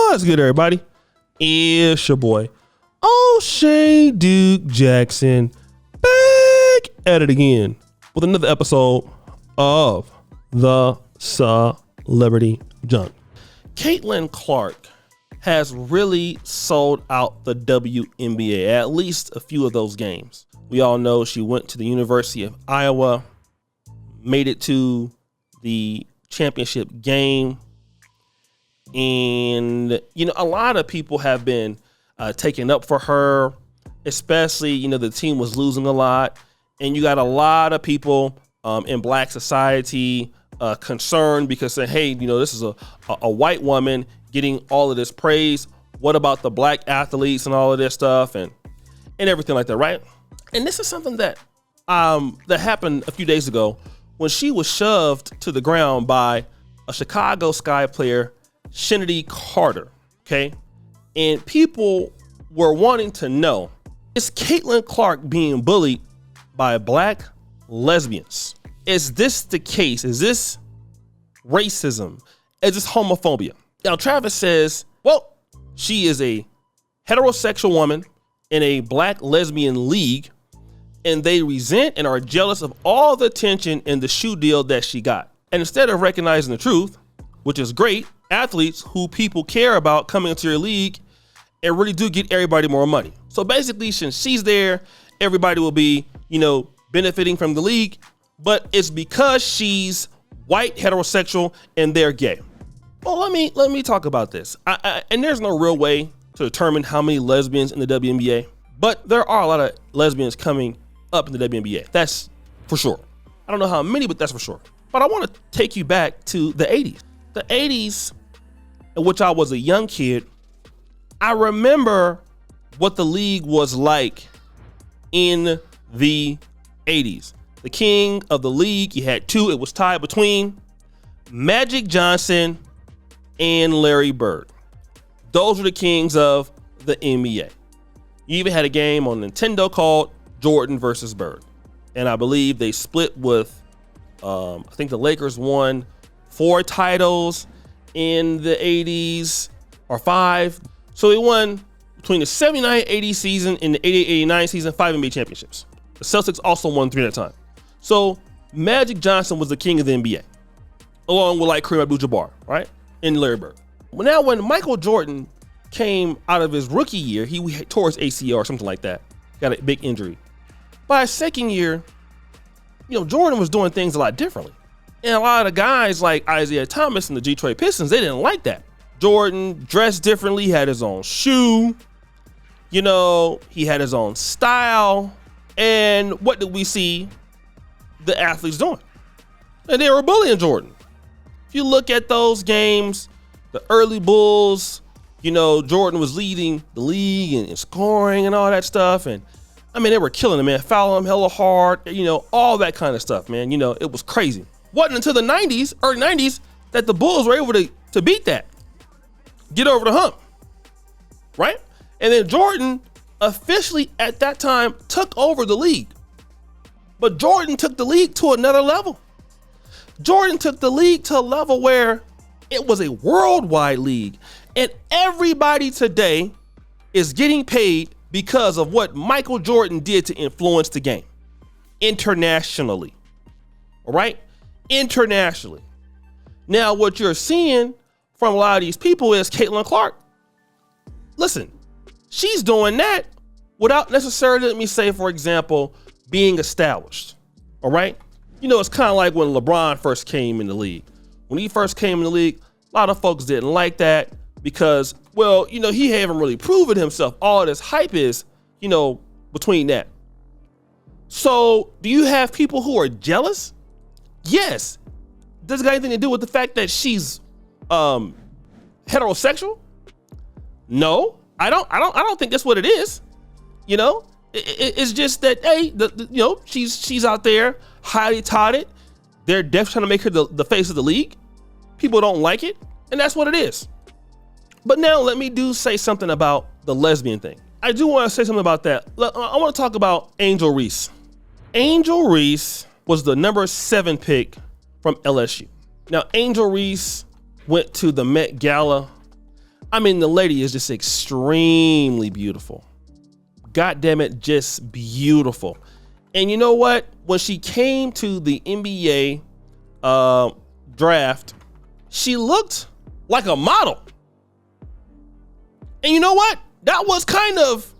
What's good, everybody? It's your boy, O'Shea Duke Jackson, back at it again with another episode of the Celebrity Junk. Caitlin Clark has really sold out the WNBA, at least a few of those games. We all know she went to the University of Iowa, made it to the championship game. And, you know, a lot of people have been taking up for her, especially, you know, the team was losing a lot. And you got a lot of people in Black society concerned because saying, hey, you know, this is a white woman getting all of this praise. What about the Black athletes and all of this stuff and everything like that, right? And this is something that that happened a few days ago when she was shoved to the ground by a Chicago Sky player, Shinity Carter, okay? And people were wanting to know, is Caitlin Clark being bullied by Black lesbians? Is this the case? Is this racism? Is this homophobia? Now, Travis says, well, she is a heterosexual woman in a Black lesbian league, and they resent and are jealous of all the attention in the shoe deal that she got. And instead of recognizing the truth, which is great, athletes who people care about coming into your league and really do get everybody more money. So basically, since she's there, everybody will be, you know, benefiting from the league, but it's because she's white, heterosexual, and they're gay. Well, let me talk about this. And there's no real way to determine how many lesbians in the WNBA, but there are a lot of lesbians coming up in the WNBA. That's for sure. I don't know how many, but that's for sure. But I want to take you back to the 80s. The 80s, in which I was a young kid, I remember what the league was like in the 80s. The king of the league, you had two. It was tied between Magic Johnson and Larry Bird. Those were the kings of the NBA. You even had a game on Nintendo called Jordan versus Bird. And I believe they split with, I think the Lakers won 4 titles in the 80s or 5. So they won between the 79-80 season and the 88-89 season, 5 NBA championships. The Celtics also won 3 at a time. So Magic Johnson was the king of the NBA, along with like Kareem Abdul-Jabbar, right? And Larry Bird. Well, now when Michael Jordan came out of his rookie year, he tore his ACL or something like that. Got a big injury. By his second year, you know, Jordan was doing things a lot differently. And a lot of guys like Isaiah Thomas and the Detroit Pistons, they didn't like that. Jordan dressed differently, he had his own shoe, you know, he had his own style. And what did we see the athletes doing? And they were bullying Jordan. If you look at those games, the early Bulls, you know, Jordan was leading the league and scoring and all that stuff. And I mean, they were killing him, man, fouling him hella hard, you know, all that kind of stuff, man. You know, it was crazy. Wasn't until the 90s, early 90s, that the Bulls were able to beat that, get over the hump, right? And then Jordan officially at that time took over the league. But Jordan took the league to another level. Jordan took the league to a level where it was a worldwide league. And everybody today is getting paid because of what Michael Jordan did to influence the game internationally. All right? Internationally. Now, what you're seeing from a lot of these people is Caitlin Clark. Listen, she's doing that without necessarily, let me say, for example, being established. All right? You know, it's kind of like when LeBron first came in the league. When he first came in the league, a lot of folks didn't like that because, well, you know, he hadn't really proven himself. All this hype is, you know, between that. So do you have people who are jealous? Yes. Does it got anything to do with the fact that she's heterosexual? No, I don't think that's what it is. You know, it's just that, hey, you know, she's out there highly touted. They're definitely trying to make her the face of the league. People don't like it, and that's what it is. But now let me say something about the lesbian thing. I do want to say something about that. I want to talk about Angel Reese. Angel Reese was the number 7 pick from LSU. Now, Angel Reese went to the Met Gala. I mean, the lady is just extremely beautiful. God damn it, just beautiful. And you know what? When she came to the NBA draft, she looked like a model. And you know what? That was kind of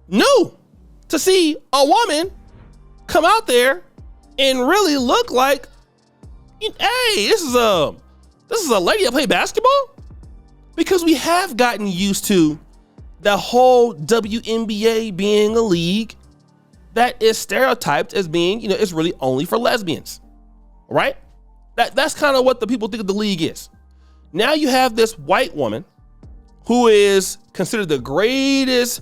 new to see a woman come out there and really look like, hey, this is a lady that play basketball. Because we have gotten used to the whole WNBA being a league that is stereotyped as being, it's really only for lesbians, right? That's kind of what the people think the league is. Now you have this white woman who is considered the greatest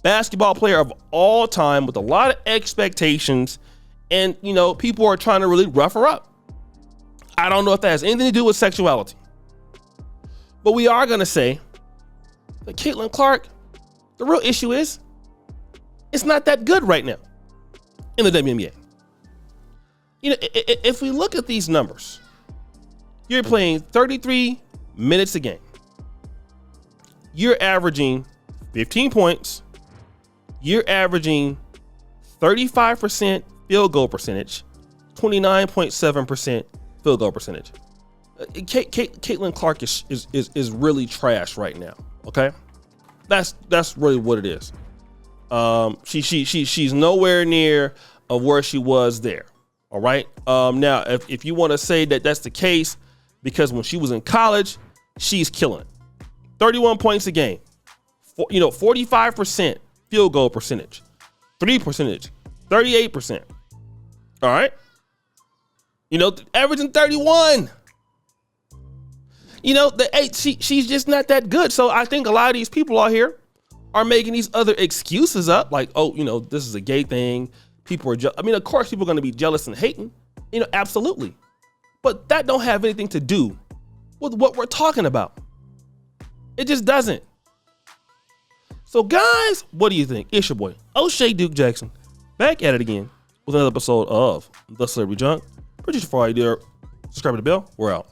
basketball player of all time with a lot of expectations, and people are trying to really rough her up. I don't know if that has anything to do with sexuality, but we are going to say that Caitlin Clark, the real issue is it's not that good right now in the WNBA. If we look at these numbers, you're playing 33 minutes a game. You're averaging 15 points. You're averaging 35% field goal percentage, 29.7% field goal percentage. Caitlin Clark is really trash right now. Okay, that's really what it is. She's nowhere near of where she was there. All right. Now, if you want to say that that's the case, because when she was in college, she's killing it. 31 points a game. 45% field goal percentage, 3 percentage, 38%. All right. Averaging 31. She's just not that good. So I think a lot of these people out here are making these other excuses up, like, this is a gay thing. People are of course people are going to be jealous and hating, absolutely. But that don't have anything to do with what we're talking about. It just doesn't. So guys, what do you think? It's your boy, O'Shea Duke Jackson, back at it again with another episode of The Celebrity Junk. Producer for idea. Subscribe to the bell. We're out.